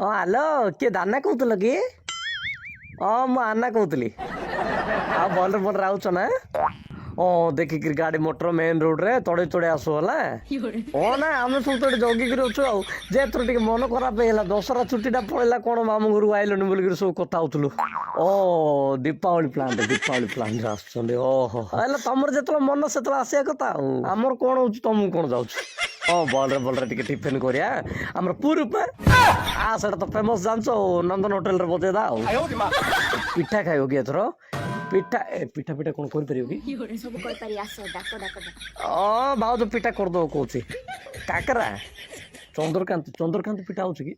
Hello କିଏ ଦାନା କହୁଥିଲ କି? ମୁଁ ଆନା କହୁଥିଲି। ଆଉ ଭଲରେ ଭଲରେ ଆଉଛ ନା? ଦେଖିକିରି ଗାଡି ମଟର ମେନ୍ ରୋଡରେ ତଡେଇ ତଡେଇ ଆସୁ ହେଲା। ନା ଆମେ ସବୁ ତ ଏଠି ଜଗିକିରି ଅଛୁ ଆଉ। ଯେ ଏଥର ଟିକେ ମନ ଖରାପ ହେଇଗଲା, ଦଶହରା ଛୁଟି ଟା ପଳେଇଲା, କଣ ମାମୁଁ ଘରକୁ ଆଇଲନି ବୋଲିକିରି ସବୁ କଥା ହଉଥିଲୁ। ଦୀପାବଳି ପ୍ଲାଣ୍ଟ ଆସୁଛନ୍ତି। ହେଲେ ତମର ଯେତେବେଳେ ମନ ସେତେବେଳେ ଆସିବା କଥା ଆଉ। ଆମର କଣ ହଉଛି ତମକୁ କଣ ଯାଉଛି? ଭଲରେ ଟିକେ ଟିଫିନ କରିବା ଆମର ପୁରୀ ପା। ସେଟା ତ ଫେମସ ଜାଣିଛ ଆଉ, ନନ୍ଦନ ହୋଟେଲରେ ବଜେଇଦା ଆଉ। ପିଠା ଖାଇବ କି ଏଥର? ପିଠା କଣ କରିପାରିବ କି? ସବୁ କରିପାରି ଆସ ଡାକ ଡାକ ଡାକ। ଭାଉଜ ପିଠା କରିଦବ କହୁଛି। କାକରା ଚନ୍ଦ୍ରକାନ୍ତି ପିଠା ହଉଛି କି?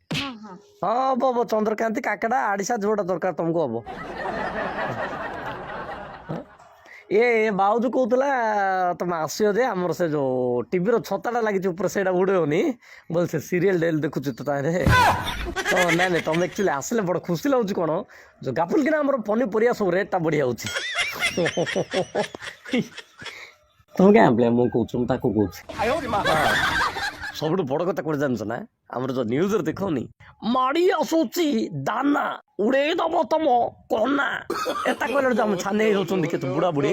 ହବ ଚନ୍ଦ୍ରକାନ୍ତି କାକରା ଆଡିଶା ଯୋଉଟା ଦରକାର ତମକୁ ହବ। ବାଉଜ କହୁଥିଲା ତମେ ଆସିବ ଯେ ଆମର ସେ ଯୋଉ ଟିଭିର ଛତାଟା ଲାଗିଛି ଉପରେ ସେଇଟା ଉଡେଇବନି ବୋଲେ ସେ ସିରିଏଲ ଡେଲି ଦେଖୁଛି ତ ତାହେଲେ। ନାଇଁ ତମେ ଆକ୍ଚୁଆଲି ଆସିଲେ ବଡ ଖୁସି ଲାଗୁଛି। କଣ ଯୋଉ ଗାପୁଲ କିନା ଆମର ପନିପରିବା ସବୁ ରେଟ୍ ଟା ବଢି ଯାଉଛି। ତମେ କାଇଁ ଆଣିଲେ? ମୁଁ କହୁଛି ମୁଁ ତାକୁ କହୁଛି। ସବୁଠୁ ବଡ କଥା କଣ ଜାଣିଛ ନା? ଆମର ଯୋଉ ନ୍ୟୁଜରେ ଦେଖଉନି ମାଡି ଆସୁଛି ଦାନା ଉଡେଇ ଦବ ତମ କନା, ଏଟା କହିଲା ଆମ ଛାନେଇ ହଉଛନ୍ତି କେତେ ବୁଢା ବୁଢୀ।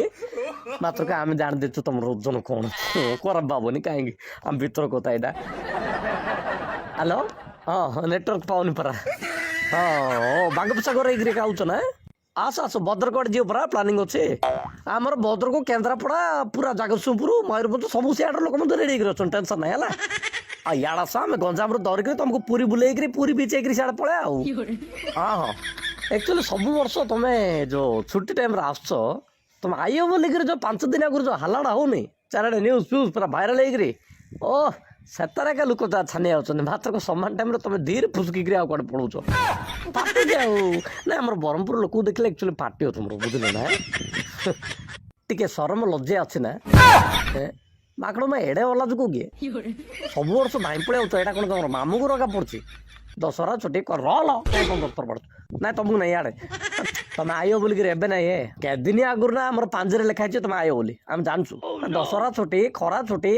ମାତ୍ର ଆମେ ଜାଣିଦେଇଛୁ ତମର ଓଜନ କଣ। ଖରାପ ଭାବନି କାହିଁକି, ଆମ ଭିତର କଥା ଏଇଟା। ହ୍ୟାଲୋ ନେଟୱାର୍କ ପାଉନି ପରା। ବାଙ୍ଗପୋଷାକର ହେଇକିରି ଖାଉଛ ନା? ଆସ ଭଦ୍ରକ ଆଡେ ଯିବ ପରା, ପ୍ଲାନିଂ ଅଛି ଆମର। ଭଦ୍ରକ, କେନ୍ଦ୍ରାପଡା, ପୁରା ଜଗତସିଂହପୁର, ମୟୂରଭଞ୍ଜ ସବୁ ସିଆଡର ଲୋକ ମଧ୍ୟ ରେଡି ହେଇକିରି ଅଛନ୍ତି, ଟେନସନ ନାହିଁ ହେଲା। ଇଆଡେ ଆସ ଆମେ ଗଞ୍ଜାମରୁ ଧରିକିରି ତମକୁ ପୁରୀ ବୁଲେଇକିରି ପୁରୀ ବିଚ୍ ହେଇକିରି ସିଆଡେ ପଳେଇ ଆଉ। ଆକ୍ଚୁଆଲି ସବୁ ବର୍ଷ ତମେ ଯୋଉ ଛୁଟି ଟାଇମରେ ଆସୁଛ, ତମେ ଆଇବ ବୋଲିକିରି ଯୋଉ 5 ଦିନ ଆଗରୁ ଯୋଉ ହାଲାଟା ହଉନି ଚାରିଆଡେ ନ୍ୟୁଜ ଫ୍ୟୁଜ ପୁରା ଭାଇରାଲ ହେଇକିରି, ସେଥିରେ ଏକା ଲୋକ ଯା ଛାନି ଯାଉଛନ୍ତି। ମାତ୍ର ସମାନ ଟାଇମରେ ତମେ ଧୀରେ ଫୁସକିକିରି ଆଉ କୁଆଡେ ପଳଉଛ। ପାଟିଛି ଆଉ ନାଇଁ, ଆମର ବ୍ରହ୍ମପୁର ଲୋକକୁ ଦେଖିଲେ ଆକ୍ଚୁଆଲି ପାଟି ତମର, ବୁଝିଲ ନା? ଟିକେ ସରମ ଲଜ୍ଜା ଅଛି ନା? ମାକଡ଼ ମା ଏଡେ ଅଲାଜକୁ କିଏ ସବୁ ବର୍ଷ ଧାଇଁ ପଳେଇ ଆଉଛ। ଏଇଟା କଣ ତମର ମାମୁଁ ଘର ଏକା ପଡୁଛି? ଦଶହରା ଛୁଟି ରଲ କାଇଁ କଣ ଦରକାର ପଡୁଛି? ନାଇଁ ତମକୁ ନାଇଁ ଆଡେ ତମେ ଆଇବ ବୋଲିକିରି ଏବେ ନାଇଁ, କେଦିନ ଆଗରୁ ନା ଆମର ପାଞ୍ଜିରେ ଲେଖା ହେଇଛି ତମେ ଆଇବ ବୋଲି, ଆମେ ଜାଣିଛୁ। ଦଶହରା ଛୁଟି, ଖରା ଛୁଟି,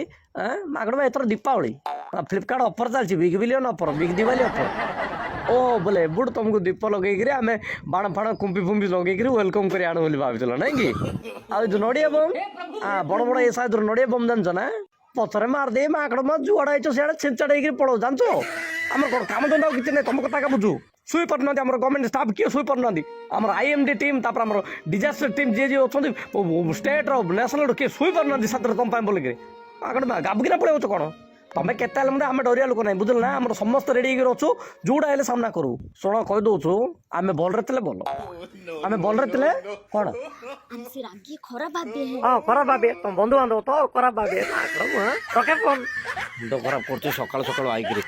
ମାଗଣ ଏଥର ଦୀପାବଳି ଫ୍ଲିପକାର୍ଟ ଅଫର ଚାଲିଛି, big billion offer, big Diwali offer. ବୋଲେ ଏବୁଠୁ ତମକୁ ଦୀପ ଲଗେଇକିରି ଆମେ ବାଣ ଫାଣ କୁମ୍ପି ଫୁମ୍ପି ଲଗେଇକିରି ୱେଲକମ କରି ଆଣୁ ବୋଲି ଭାବିଥିଲ ନାଇଁ କି? ଆଉ ଯୋଉ ନଡିଆ ବମ୍, ବଡ ଏ ସାଇଜର ନଡିଆ ବମ୍ ଜାଣିଛ ନା? ପଛରେ ମାରିଦେଇ ମାକଡ ମା ଯୁଆଡେ ହେଇଛ ସିଆଡେ ଛିଞ୍ଚାଡ ହେଇକିରି ପଳଉ, ଜାଣିଛ? ଆମର କଣ କାମ ଧନ୍ଦା ଆଉ କିଛି ନାହିଁ, ତମ କଥା ବୁଝୁ। ଶୋଇ ପାରୁନାହାନ୍ତି ଆମର ଗଭର୍ଣ୍ଣମେଣ୍ଟ ଷ୍ଟାଫ୍, କିଏ ଶୋଇ ପାରୁନାହାନ୍ତି? ଆମର IMD ଟିମ୍, ତାପରେ ଆମର ଡିଜାଷ୍ଟର ଟିମ୍ ଯିଏ ଅଛନ୍ତି ଷ୍ଟେଟ୍ର ନ୍ୟାସନାଲ, କିଏ ଶୋଇ ପାରୁନାହାନ୍ତି ସାଥିରେ ତମ ପାଇଁ ବୋଲିକିରି। ମାକଡ ମା ଗାବଗିନା ପଳେଇଛ କଣ? ତମେ କେତେ ହେଲେ ମାନେ ଆମେ ଡରିବା ଲୋକ ନାହିଁ, ବୁଝିଲ ନା? ଆମର ସମସ୍ତେ ରେଡି ହେଇକି ଅଛୁ, ଯୋଉଟା ହେଲେ ସାମ୍ନା କରୁ। ଶୁଣ କହିଦଉଛୁ, ଆମେ ଭଲରେ ଥିଲେ ଭଲ, ଆମେ ଭଲରେ ଥିଲେ କଣ ଖରାପ ଭାବେ। ଖରାପ ଭାବେ ତମ ବନ୍ଧୁବାନ୍ଧବ ତ ଖରାପ ଭାବେ। ମୁଣ୍ଡ ଖରାପ କରୁଛି ସକାଳୁ ସକାଳୁ ଆଇକିରି।